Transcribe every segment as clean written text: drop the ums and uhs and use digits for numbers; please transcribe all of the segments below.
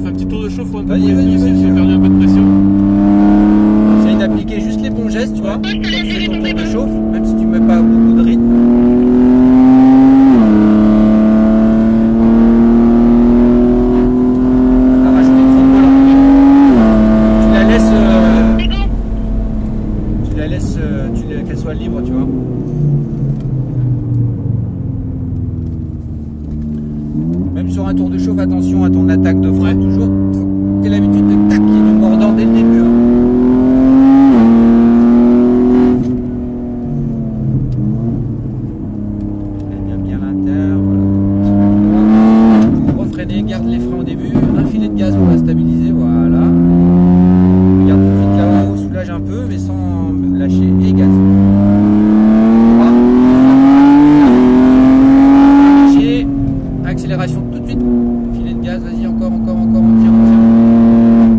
fait un petit tour de chauffe ou un peu. Vas-y, J'ai perdu un peu de pression. Essaye d'appliquer juste les bons gestes, tu vois. Quand tu fais ton tour de chauffe, même si tu mets pas beaucoup de rythme. T'as rajouté une fois de volant. Qu'elle soit libre, tu vois. Même sur un tour de chauffe, attention à ton attaque de frein, toujours. T'as l'habitude de tac, il y a du mordant dès le début. Hein. Bien l'inter, voilà. Pour refreiner, garde les freins au début, un filet de gaz pour la stabiliser, voilà. Regarde tout de suite là-haut, soulage un peu, mais sans lâcher et gaz. Léger, accélération tout de suite, filet de gaz, vas-y, encore, on tire.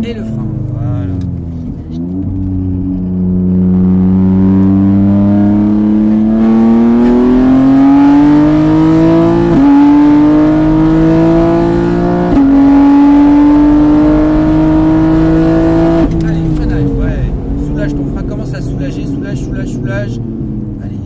Et le frein, voilà. Soulage. Allez.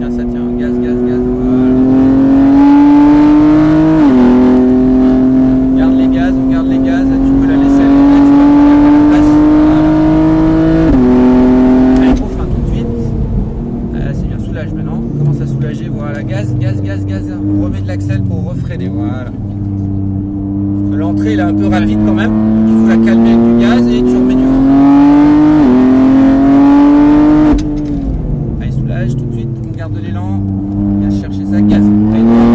Ça tient. Gaz. Voilà. Les gaz, tu peux la laisser aller, tu vas mettre en place. Voilà. Allez, gros frein tout de suite. C'est bien, soulage maintenant. Commence à soulager, voilà, gaz. Remets de l'axel pour refreiner, voilà. L'entrée est un peu rapide quand même, donc il faut la calmer avec du gaz et tu remets du frein. Allez, soulage tout de suite, on garde l'élan, viens chercher ça, gaz. Ouais.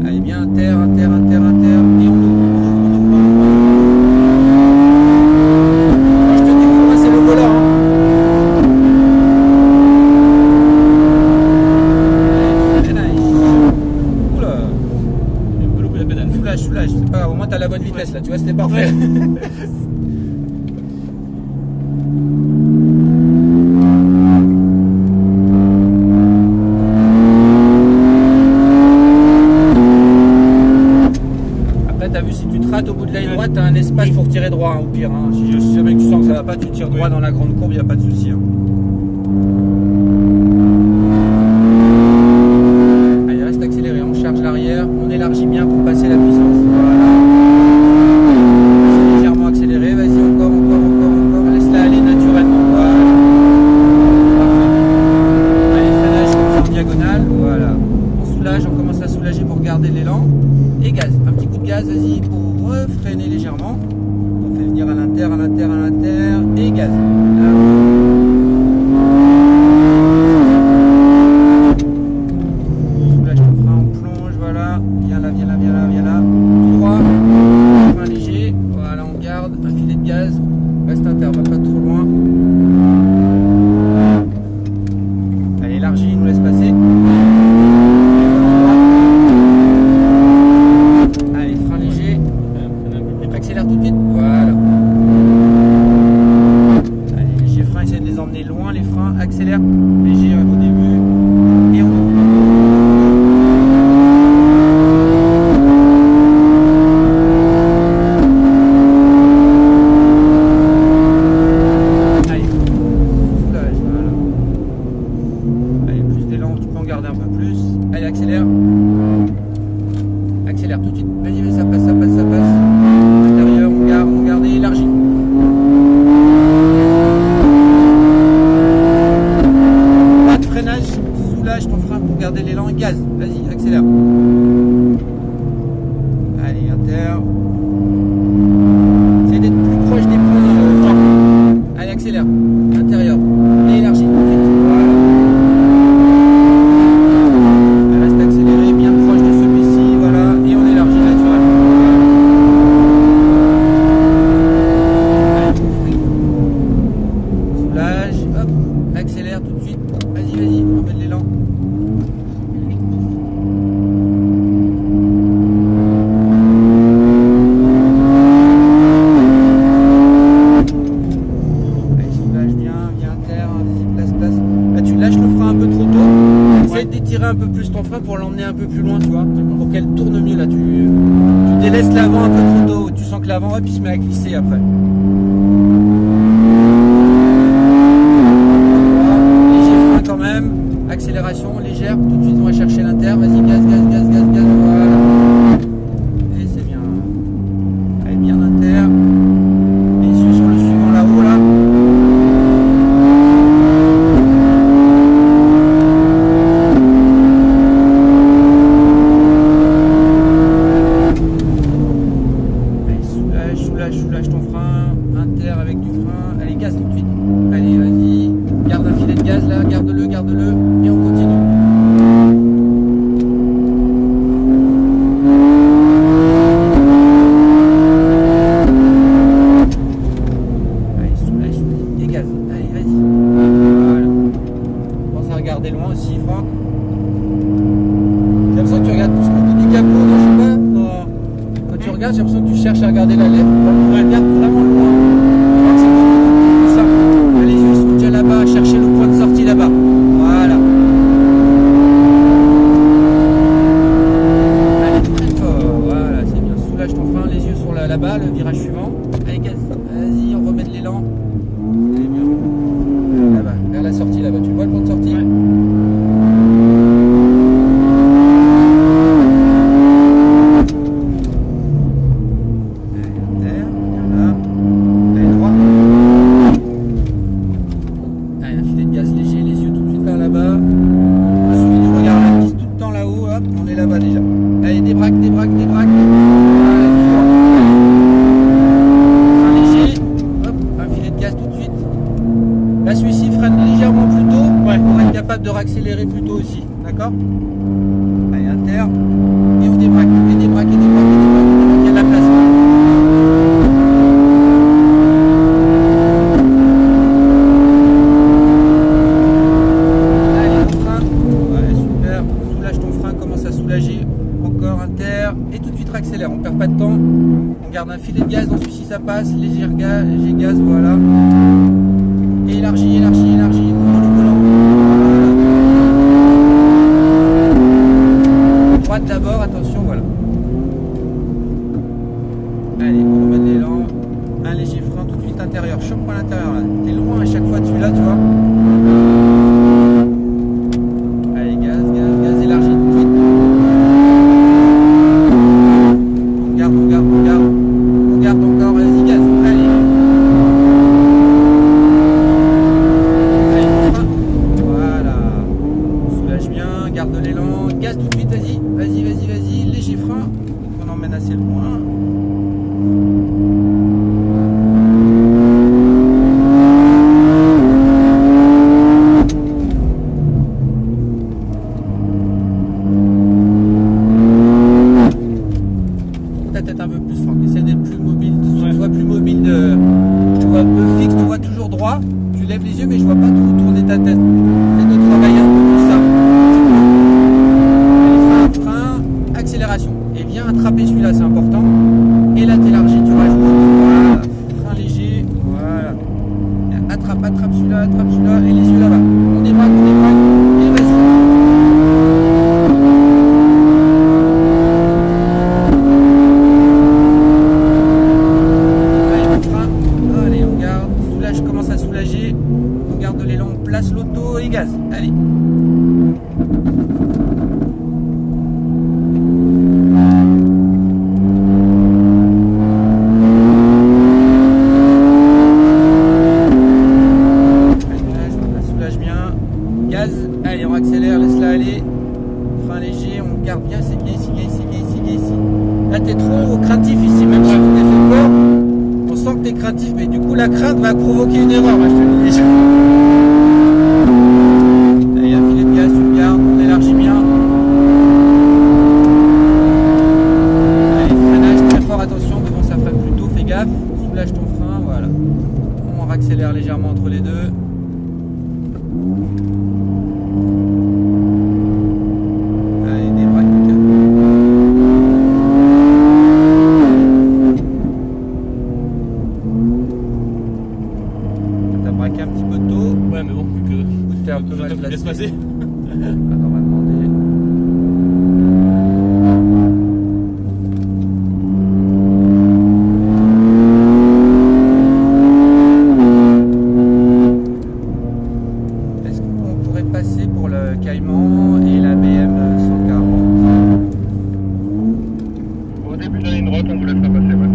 Allez bien, inter, et on ouvre. Je te dis, faut passer le volant. Allez, oula. J'ai un peu loupé la pédale. Soulage, c'est pas grave, au moins t'as la bonne vitesse là, tu vois, c'était parfait. T'as vu, si tu te rates au bout de la ligne droite, t'as un espace pour tirer droit, hein, au pire. Hein. Si jamais tu sens que ça va pas, tu tires droit dans la grande courbe, il n'y a pas de souci. Hein. Allez, reste accéléré, on charge l'arrière, on élargit bien pour passer la puissance. Voilà. C'est légèrement accéléré, vas-y, encore. Laisse-la aller naturellement. Voilà. Parfait. Allez, freinage comme ça en diagonale. Voilà. On soulage, on commence à soulager pour garder l'élan. Et gaz, un petit coup de gaz, vas-y, pour refreiner légèrement. On fait venir à l'inter, et gaz. Là. Soulage ton frein, on plonge, voilà. Viens là. Tout droit, frein léger, voilà, on garde, un filet de gaz, reste inter, va pas trop loin. Allez, élargie, nous laisse passer. Accélère tout de suite, voilà. Allez, léger frein, essaie de les emmener loin, les freins, accélère, léger au début, et on ouvre. Allez, soulage, voilà. Allez, plus d'élan, tu peux en garder un peu plus. Allez, accélère. Accélère tout de suite, vas-y, ça passe. Intérieur, on garde et élargit. Pas de freinage, soulage ton frein pour garder l'élan et gaz. Vas-y, accélère. Allez, inter. Essaye d'être plus proche des points forts. Allez, accélère. Intérieur. Et élargis tout de suite. Voilà. Elle reste accélérée, bien proche de celui-ci. Voilà. Et on élargit naturellement. Allez, on freine. Soulage. Hop. Accélère tout de suite. Vas-y, vas-y. Remets de l'élan. D'étirer un peu plus ton frein pour l'emmener un peu plus loin, tu vois, pour qu'elle tourne mieux là. Tu délaisses l'avant un peu trop tôt, tu sens que l'avant il se met à glisser après. Léger frein quand même, accélération légère, tout de suite on va chercher l'inter, vas-y gaz, gaz, gaz, gaz, gaz, voilà. Et c'est bien. Allez, bien inter. Les yeux sur le suivant là-haut là. Soulage ton frein, inter avec du frein, allez gaz tout de suite, allez vas-y, garde un filet de gaz là, garde-le, et on continue. Allez soulage, et gaz, allez vas-y, voilà. Pense à regarder loin aussi Franck. J'ai l'impression que tu regardes plus le bout du capot, non je sais pas, non. Quand tu regardes, j'ai l'impression que tu cherches à regarder la lèvre. On regarde vraiment loin. Je crois que c'est beaucoup ça. Les yeux sont déjà là-bas. Cherchez le point de sortie là-bas. Voilà. Allez, très fort. Voilà, c'est bien. Soulage ton frein. Les yeux sur là-bas, le virage suivant. Allez, gaz. Vas-y, on remet de l'élan. Allez, bien. Là-bas, vers la sortie là-bas. Tu vois le point de sortie? Ouais. Là, celui-ci freine légèrement plus tôt pour être capable de réaccélérer plus tôt aussi. D'accord? Allez, inter. Et on débraque. Et débraque. Il y a de la place. Allez, on frein. Ouais, super. Soulage ton frein. Commence à soulager. Encore inter. Et tout de suite réaccélère. On perd pas de temps. On garde un filet de gaz. Dans celui-ci, ça passe. Léger gaz. Voilà. Et élargie, ouvre le volant. Droite d'abord, attention, voilà. Allez, on remet de l'élan. Un léger frein tout de suite intérieur. Choc à l'intérieur là. T'es loin à chaque fois de celui-là, tu vois. Allez, gaz, élargi tout de suite. On garde encore, vas-y, gaz. Allez. Garde de l'élan, gaz tout de suite, vas-y, léger frein, on emmène assez loin. Ta tête un peu plus, Franck, essaie d'être plus mobile, sois plus mobile, tu vois un peu fixe, tu vois toujours droit, tu lèves les yeux mais je vois pas trop tourner ta tête, essaie de travailler un peu plus ça. Accélération et viens attraper celui-là, c'est important. Et là t'élargis, tu rajoutes, voilà, frein léger, voilà. Attrape celui-là, et les yeux là-bas. On débraque, et vas-y. Allez, le frein, allez, on garde, soulage, commence à soulager, on garde de l'élan, on place l'auto et gaz, allez. Allez, on accélère, laisse-la aller. Frein léger, on garde bien, c'est bien ici. Là, t'es trop craintif ici, même si tu t'es fait peur. On sent que t'es craintif, mais du coup, la crainte va provoquer une erreur, moi, je te le dis déjà. Là, il y a un filet de gaz, tu regardes, on élargit bien. Allez, freinage très fort, attention, devant ça freine plutôt, fais gaffe, soulage ton frein, voilà. On accélère légèrement entre les deux. Allez, débraque. T'as braqué un petit peu tôt. Ouais, mais bon, vu que T'es un peu mal je laisse placé. passer. Attends, on va demander. Est-ce qu'on pourrait passer pour le Cayman et la BM 140? Au début de la ligne droite, on vous laissera passer, ouais.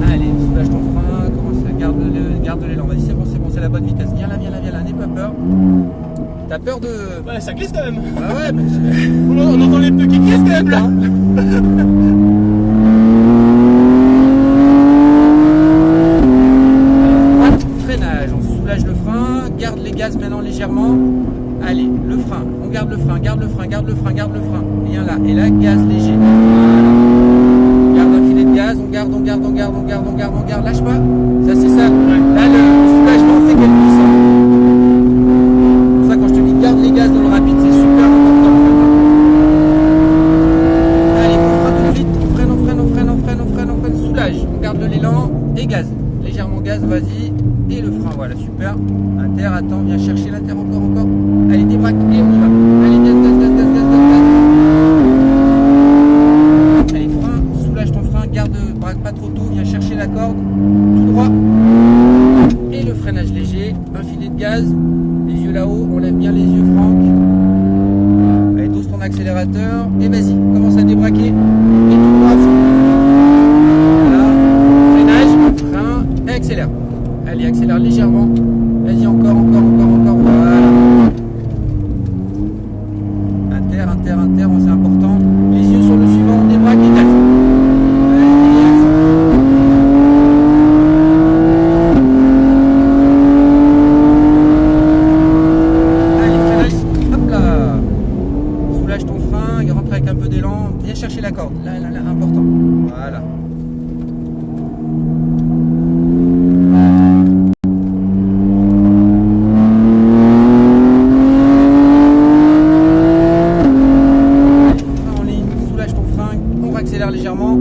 Allez, soulage ton frein, commence à garde l'élan. Vas-y, c'est bon, c'est la bonne vitesse. Viens là, n'aie pas peur. T'as peur de. Ouais, ça glisse quand même. Ah ouais, mais On entend les pneus qui glissent quand même là. droite, freinage, on soulage le frein, garde les gaz maintenant légèrement. Allez, le frein, on garde le frein, garde le frein. Viens là, et là, gaz léger. Voilà. Garde un filet de gaz, on garde, lâche pas. Ça c'est ça. Là, le soulagement, c'est qu'elle glisse. C'est pour ça quand je te dis garde les gaz dans le rapide, c'est super important en fait. Allez, on freine tout de suite, on freine, soulage. On garde de l'élan et gaz. Légèrement gaz, vas-y. Et le frein, voilà, super. Inter, attends, viens chercher l'inter encore. Allez, débraque et on y va. Allez, gaz. Allez, frein, soulage ton frein, braque pas trop tôt, viens chercher la corde. Tout droit. Et le freinage léger, un filet de gaz. Les yeux là-haut, on lève bien les yeux, Franck. Allez, dose ton accélérateur. Et vas-y, commence à débraquer. Et tout droit à fond. Voilà. Freinage, frein, et accélère. Allez, accélère légèrement. Vas-y, encore. Voilà. Inter, c'est important. Les yeux sur le suivant, on débraque et gaz. Allez, à fond. Allez, freinage. Hop là. Soulage ton frein, rentre avec un peu d'élan. Viens chercher la corde. Là, important. Voilà. Accélère légèrement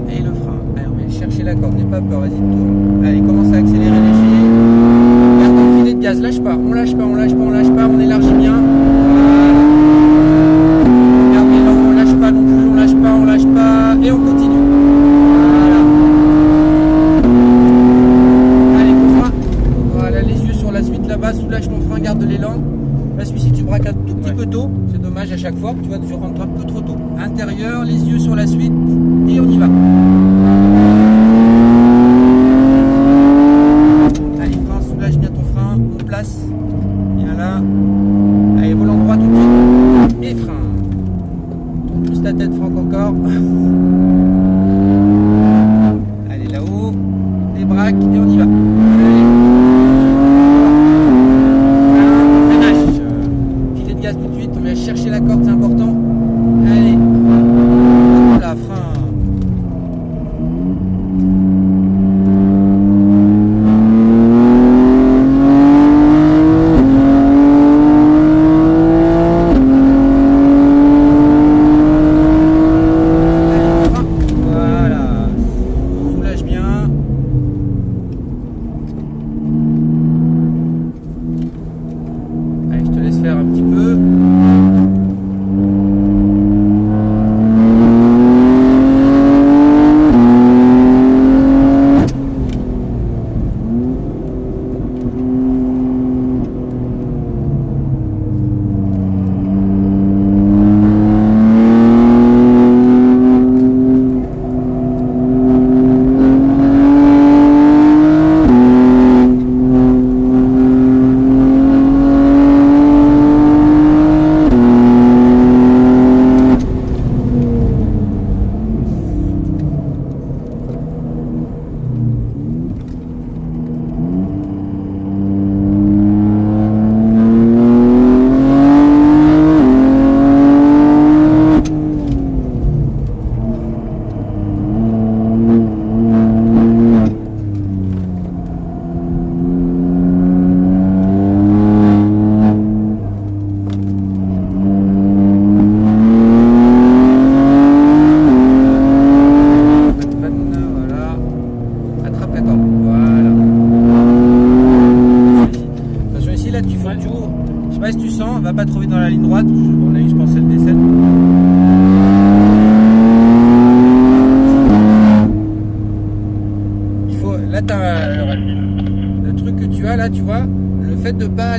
et le frein. Allez, on va chercher la corde, n'aie pas peur, vas-y, tourne. Allez, commence à accélérer léger. Garde ton filet de gaz, lâche pas, on élargit bien. Voilà. Garde l'élan, on lâche pas non plus, on lâche pas et on continue. Voilà. Allez, coup frein. Voilà, les yeux sur la suite là-bas, soulage ton frein, garde l'élan. Là, celui-ci, tu braques un tout petit peu tôt. C'est dommage à chaque fois. Tu vois, tu rentres un peu trop tôt. Intérieur, les yeux sur la suite. Et on y va. Allez, frein, soulage bien ton frein. On place. Viens là. Allez, volant droit tout de suite. Et frein. Tourne plus ta tête, Franck, encore. Allez, là-haut. Débraque et on y va. Allez. Tout de suite, on vient chercher la corde, c'est important. Allez, voilà, frein. Allez, frein. Voilà, soulage bien.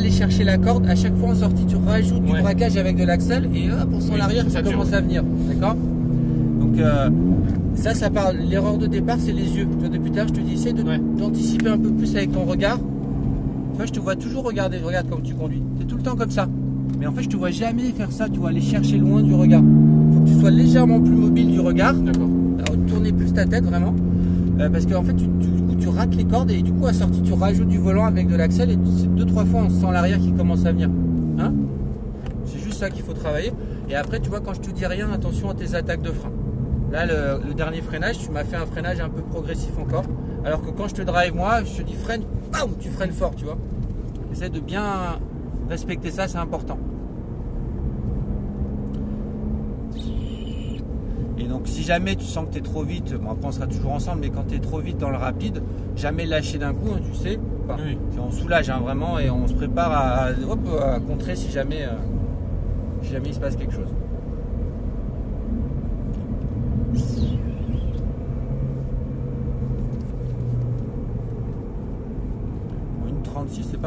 aller chercher la corde. À chaque fois en sortie, tu rajoutes du Ouais. braquage avec de l'axel et hop, pour son Oui, arrière, ça tu dure. commences à venir. D'accord? Donc, ça parle. L'erreur de départ, c'est les yeux. Tu vois, depuis tard, je te dis, essaie Ouais. d'anticiper un peu plus avec ton regard. Tu vois, je te vois toujours regarder. Regarde comme tu conduis. C'est tout le temps comme ça. Mais en fait, je te vois jamais faire ça. Tu vois, aller chercher loin du regard. Faut que tu sois légèrement plus mobile du regard. D'accord. Alors, tourner plus ta tête vraiment. Parce qu'en fait, du coup, tu rates les cordes et du coup, à sortie, tu rajoutes du volant avec de l'axel et c'est 2-3 fois, on sent l'arrière qui commence à venir. Hein? C'est juste ça qu'il faut travailler. Et après, tu vois, quand je te dis rien, attention à tes attaques de frein. Là, le dernier freinage, tu m'as fait un freinage un peu progressif encore. Alors que quand je te drive, moi, je te dis freine, bam, tu freines fort, tu vois. Essaie de bien respecter ça, c'est important. Et donc si jamais tu sens que tu es trop vite, bon après on sera toujours ensemble, mais quand tu es trop vite dans le rapide, jamais lâcher d'un coup, hein, tu sais. Enfin, Oui. on soulage hein, vraiment et on se prépare à contrer si jamais il se passe quelque chose. Bon, une 36 c'est pas mal.